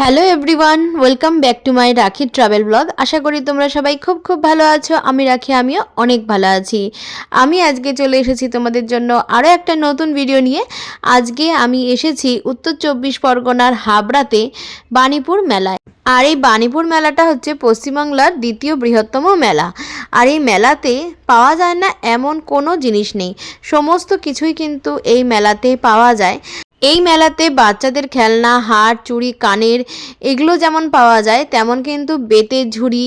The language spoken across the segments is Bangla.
Hello everyone, welcome back to my রাখি ট্রাভেল ব্লগ। আশা করি তোমরা সবাই খুব খুব ভালো আছো। আমি রাখি, আমিও অনেক ভালো আছি। আমি আজকে চলে এসেছি তোমাদের জন্য আরও একটা নতুন ভিডিও নিয়ে। আজকে আমি এসেছি উত্তর 24 পরগনার হাবড়াতে বাণীপুর মেলায়। আর এই বাণীপুর মেলাটা হচ্ছে পশ্চিমবাংলার দ্বিতীয় বৃহত্তম মেলা। আর এই মেলাতে পাওয়া যায় না এমন কোনো জিনিস নেই, সমস্ত কিছুই কিন্তু এই মেলাতে পাওয়া যায়। এই মেলাতে বাচ্চাদের খেলনা, হার, চুড়ি, কানের এগুলো যেমন পাওয়া যায়, তেমন কিন্তু বেতের ঝুড়ি,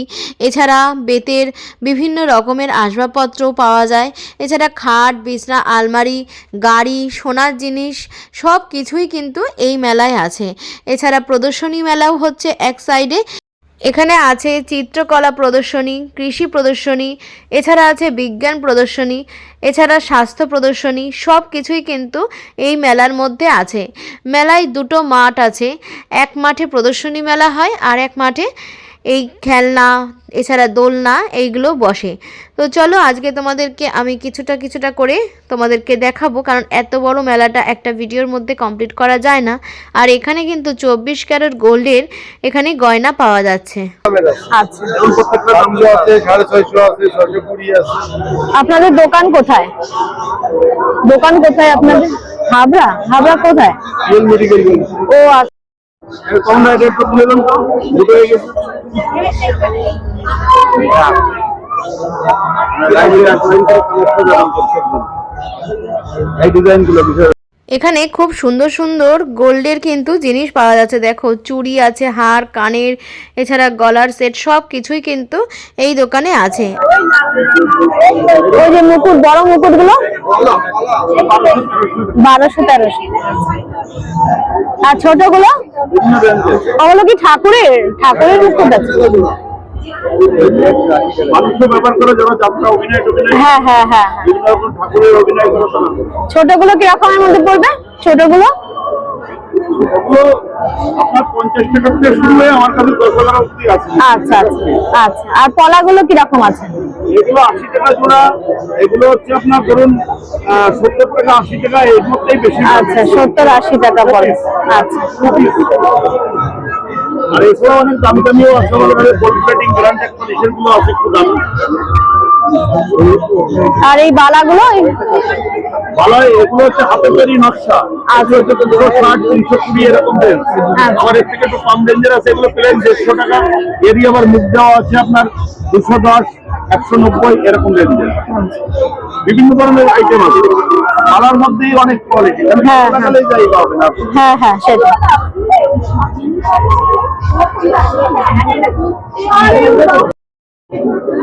এছাড়া বেতের বিভিন্ন রকমের আসবাবপত্রও পাওয়া যায়। এছাড়া খাট, বিছনা, আলমারি, গাড়ি, সোনার জিনিস সব কিছুই কিন্তু এই মেলায় আছে। এছাড়া প্রদর্শনী মেলাও হচ্ছে এক সাইডে। এখানে আছে চিত্রকলা প্রদর্শনী, কৃষি প্রদর্শনী, এছাড়া আছে বিজ্ঞান প্রদর্শনী, এছাড়া স্বাস্থ্য প্রদর্শনী, সব কিছুই কিন্তু এই মেলার মধ্যে আছে। মেলায় দুটো মাঠ আছে, এক মাঠে প্রদর্শনী মেলা হয় আর এক মাঠে এই খেলনা, এছাড়া দোলনা এইগুলো বসে। তো চলো আজকে তোমাদেরকে আমি কিছুটা করে তোমাদেরকে দেখাবো, কারণ এত বড় মেলাটা একটা ভিডিওর মধ্যে কমপ্লিট করা যায় না। আর এখানে কিন্তু 24 ক্যারেট গোল্ডের এখানে গয়না পাওয়া যাচ্ছে। আচ্ছা, আপনাদের দোকান কোথায়? দোকান কোথায় আপনাদের? হাবড়া? হাবড়া কোথায়? ও আচ্ছা। কম রেটে একটু তুলে দেন তো, দুটো হয়ে গেছে। এই ডিজাইনগুলো এখানে খুব সুন্দর সুন্দর গোল্ডের কিন্তু জিনিস পাওয়া যাচ্ছে। দেখো, চুড়ি আছে, হার, কানের, এছাড়া গলার সেট, সব কিছুই কিন্তু এই দোকানে আছে। ওই যে মুকুট, বড় মুকুটগুলো 1200-1300, আর ছোটগুলো ওগুলো কি ঠাকুরের মুকুট আছে? হ্যাঁ হ্যাঁ হ্যাঁ, ছোটগুলো কি রকমের মধ্যে পড়বে? ছোটগুলো আচ্ছা আচ্ছা আচ্ছা, আর পলাগুলো কিরকম আছে? এগুলো 80 টাকা জোড়া, এগুলো হচ্ছে আপনার ধরুন 70 টাকা 80 টাকা, এর মধ্যেই বেশি। আচ্ছা, 70-80 টাকা পড়ে। আচ্ছা, আর এছাড়া অনেক দামি দামিও আছে, আমাদের গোল্ড প্লেটিং ব্র্যান্ডেড কন্ডিশন গুলো আছে একটু দামি। আর এই বালাগুলো? এগুলো হচ্ছে হাতে তৈরি নকশা, আজ হচ্ছে 260-320 এরকম রেঞ্জ। আবার এর থেকে একটু কম রেঞ্জের আছে, এগুলো প্লেন 150 টাকা। এরই আবার মুখ দেওয়া আছে আপনার 210-190 এরকম রেঞ্জের। বিভিন্ন ধরনের আইটেম আছে, বালার মধ্যেই অনেক কোয়ালিটি। হ্যাঁ হ্যাঁ হ্যাঁ, সেটা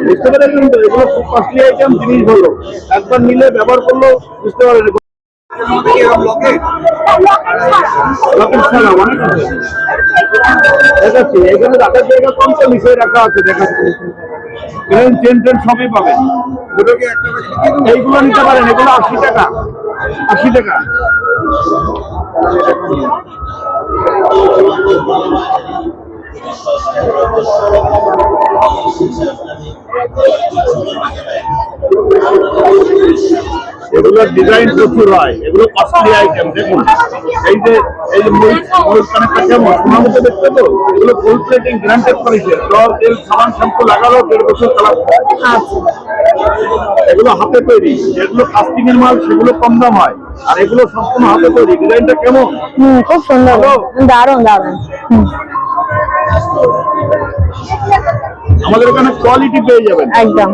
বুঝতে পারেন। কিন্তু এগুলো খুব কস্টলি আইটেম, জিনিস হলো একবার নিলে ব্যবহার করলেও বুঝতে পারেন। দেখাচ্ছি, এখানে রাখার জায়গা কম, তো নিচে রাখা আছে, দেখাচ্ছি। চেন টেন সবই পাবেন। এইগুলো নিতে পারেন, এগুলো 80 টাকা 80 টাকা। এগুলোর ডিজাইন প্রচুর হয়, এগুলো কস্টলি আইটেম। দেখুন এই যে ময়ূর কানেরটা কেমন সোনার মধ্যে দেখতে, তো এগুলো গোল্ড প্লেটিং ব্র্যান্ডেড করেছে। জল, তেল, সাবান, শ্যাম্পু লাগালো 1.5 বছর কালার। এগুলো হাতে তৈরি, যেগুলো কাস্টিং এর মাল সেগুলো কম দাম হয়, আর এগুলো সম্পূর্ণ হাতে তৈরি। ডিজাইনটা কেমন? খুব সুন্দর, দারুণ দারুণ। আমাদের এখানে কোয়ালিটি পেয়ে যাবেন, একদম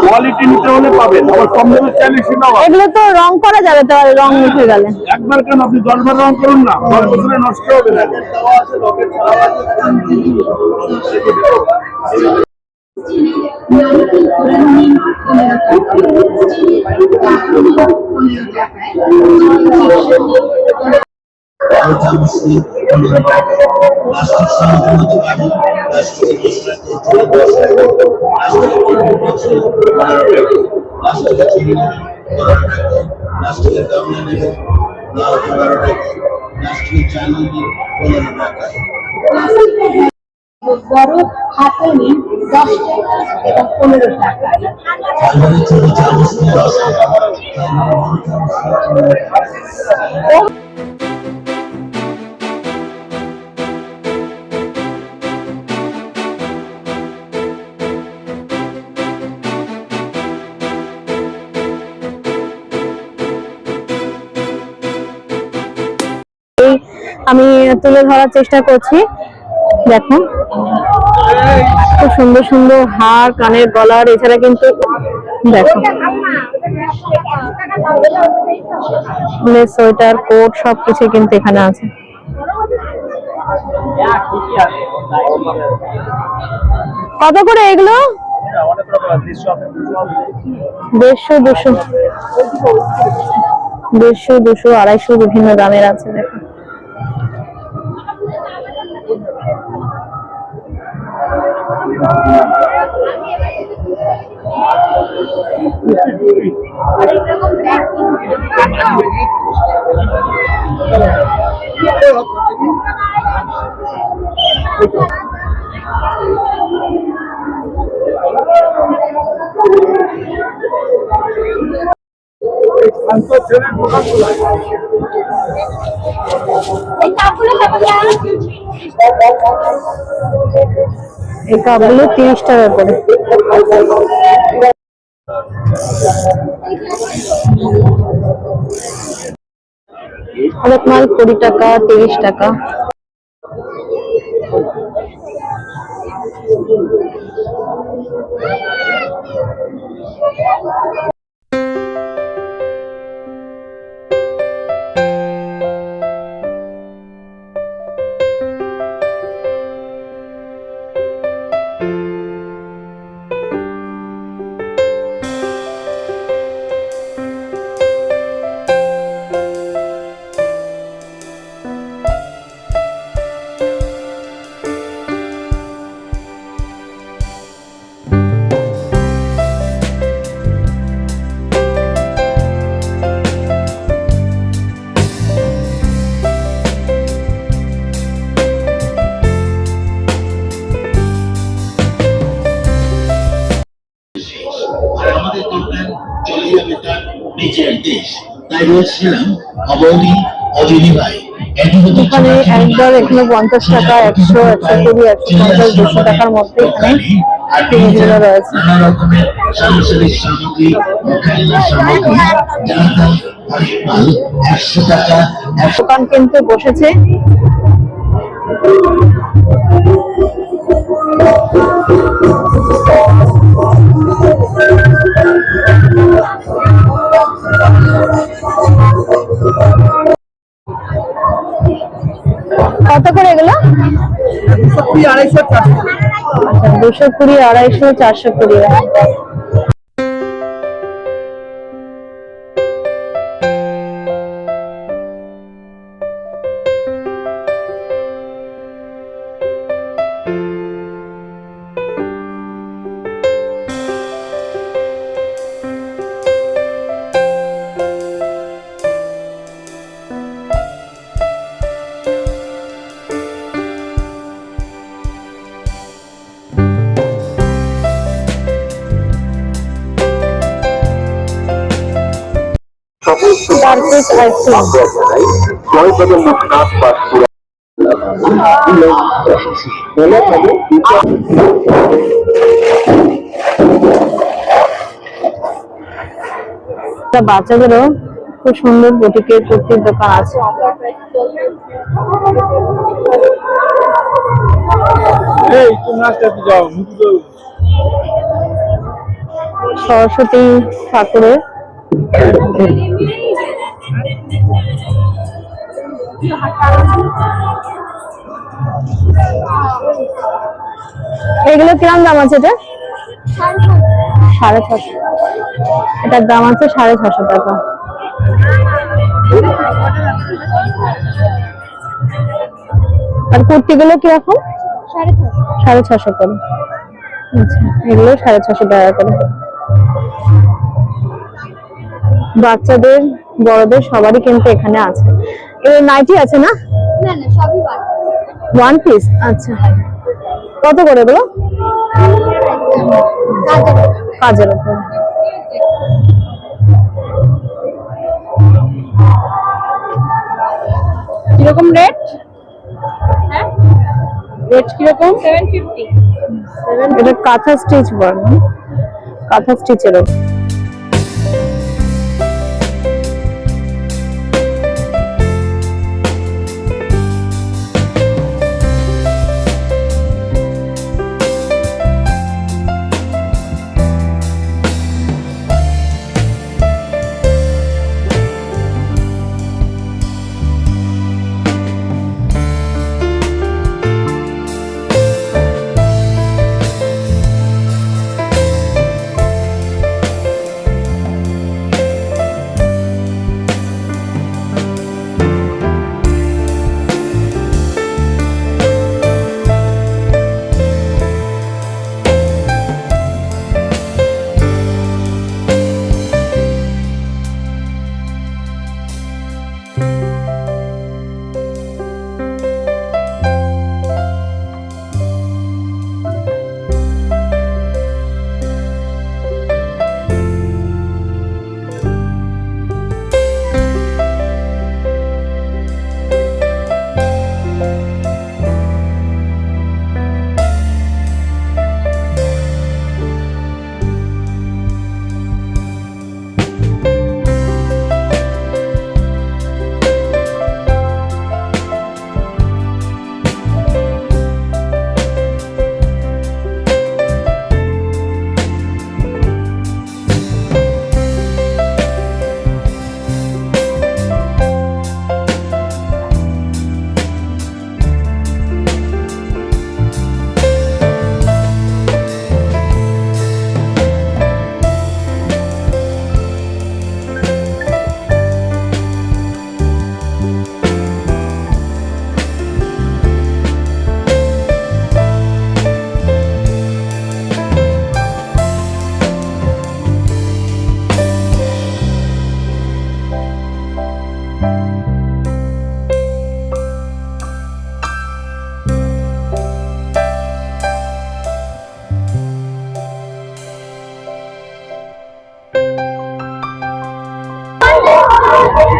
কোয়ালিটি নিতে হলে পাবেন। আবার কম দামে চাইলে সেটাও। এগুলো তো রং করা যাবে, তো রং উঠে গেলে একবার কেন, আপনি 10 বার রং করুন না, 10 বছরে নষ্ট হবে না। বড় হাতে নিন 10 টাকা এবং 15 টাকা। আমি তুলে ধরার চেষ্টা করছি। দেখো খুব সুন্দর সুন্দর হার, কানের গলার, এছাড়া কিন্তু দেখো সোয়েটার, কোট সবকিছু কিন্তু এখানে আছে। কত করে এগুলো? 150, 200, 200, 250, বিভিন্ন দামের আছে। দেখো এই কাপগুলো 30 টাকা করে। অনেক মাল 20 টাকা, 30 টাকা। এখানে একবার এখানে 50 টাকা, 100, 120, 150, 200 টাকার মধ্যে এখানে জিনিসগুলো রয়েছে। নানা রকমের সাংসারিক সামগ্রী ও খেলনা সামগ্রী, যার দাম অনেক মাল 100 টাকা। দোকান কিন্তু বসেছে। কত করে এগুলো? 220, 250, 400। আচ্ছা, 220, 250, 420। বাচ্চাদেরও খুব সুন্দর বুটিকের কুর্তির দোকান আছে। সরস্বতী ঠাকুরের এগুলো কিরম দাম আছে? এটা 650। এটার দাম আছে 650 টাকা। আর কুর্তিগুলো কিরকম? 650 করে। আচ্ছা, এগুলো 650 টাকা করে। বাচ্চাদের, বড়দের সবারই কিন্তু এখানে আছে। এই নাইটি আছে না? না না, সবই ওয়ান পিস। আচ্ছা, কত করে এগুলো? কাজের উপর। কিরকম রেট? হ্যাঁ, রেট কিরকম? 750। এটা কাঁথা স্টিচ বলে, কাঁথা স্টিচের।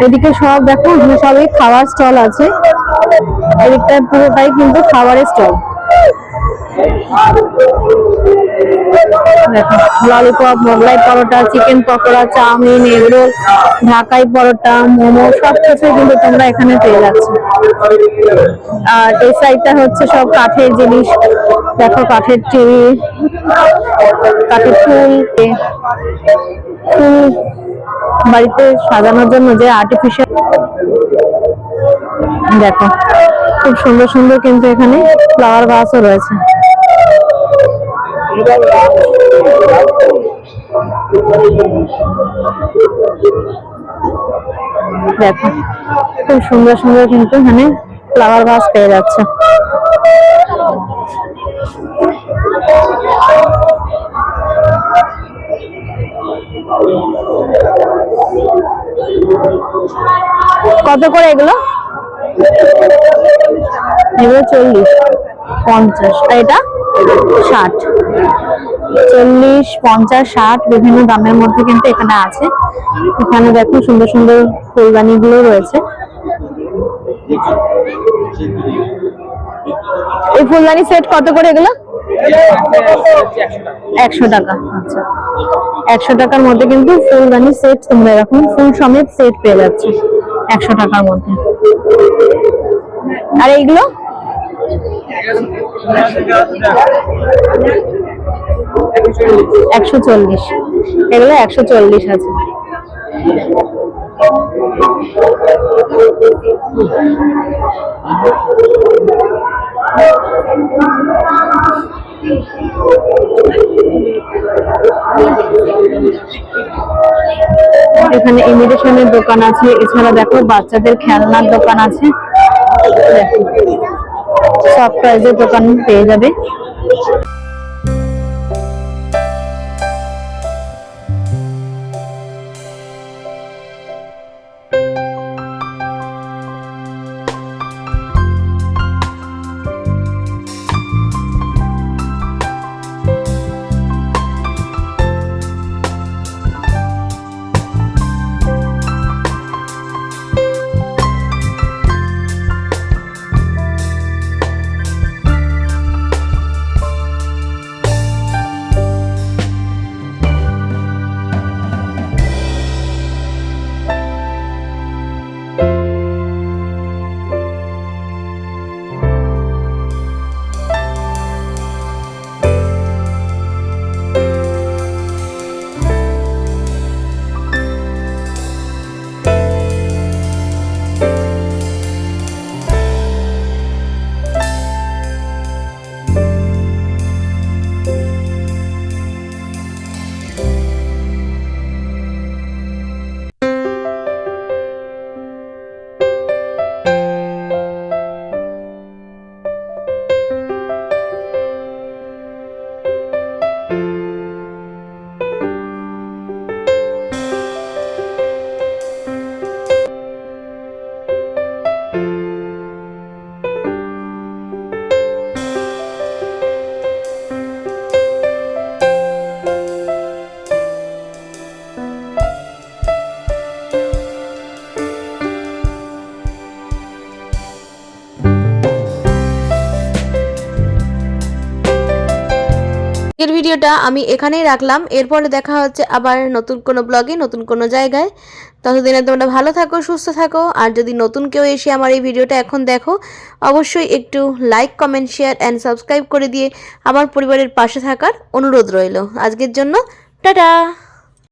এদিকে সব দেখো, এখানে সবই খাওয়ার স্টল আছে। এদিকটা পুরোটাই কিন্তু খাবারের স্টল। দেখো lollipop, Mughlai paratha, chicken pakora, chowmein, egg roll, ঢাকাই পরোটা, মোমো সবকিছু কিন্তু তোমরা এখানে পেয়ে যাচ্ছ। আর এই সাইডটা হচ্ছে সব কাঠের জিনিস। দেখো কাঠের টিভি, কাঠের ফুল, ফুল বাড়িতে সাজানোর জন্য যে আর্টিফিশিয়াল, দেখো খুব সুন্দর সুন্দর কিন্তু এখানে ফ্লাওয়ার ভাসও রয়েছে। দেখো খুব সুন্দর সুন্দর কিন্তু এখানে ফ্লাওয়ার ভাস পেয়ে যাচ্ছে। কত করে এগুলো? এগুলো 40, 50, আর এটা 60। 40, 50, 60 বিভিন্ন দামের মধ্যে কিন্তু এখানে আছে। এখানে দেখো সুন্দর সুন্দর ফুলদানি গুলো রয়েছে। এই ফুলদানি সেট কত করে এগুলো? 100 টাকা। আচ্ছা, 100 টাকার মধ্যে কিন্তু ফুলদানি সেট তোমরা এরকম ফুল সমেত সেট পেয়ে যাচ্ছে 100 টাকার মধ্যে। আর এইগুলো 140, এগুলো 140 আছে। এখানে ইমিটেশনের দোকান আছে, এছাড়া দেখো বাচ্চাদের খেলনার দোকান আছে, সব প্রাইজের দোকান পেয়ে যাবে। এর ভিডিওটা আমি এখানেই রাখলাম। এরপরে দেখা হচ্ছে আবার নতুন কোনো ব্লগে, নতুন কোনো জায়গায়। ততদিনে তোমরা ভালো থাকো, সুস্থ থাকো। আর যদি নতুন কেউ এসে আমার এই ভিডিওটা এখন দেখো, অবশ্যই একটু like, comment, share and subscribe করে দিয়ে আমার পরিবারের পাশে থাকার অনুরোধ রইল। আজকের জন্য টাটা।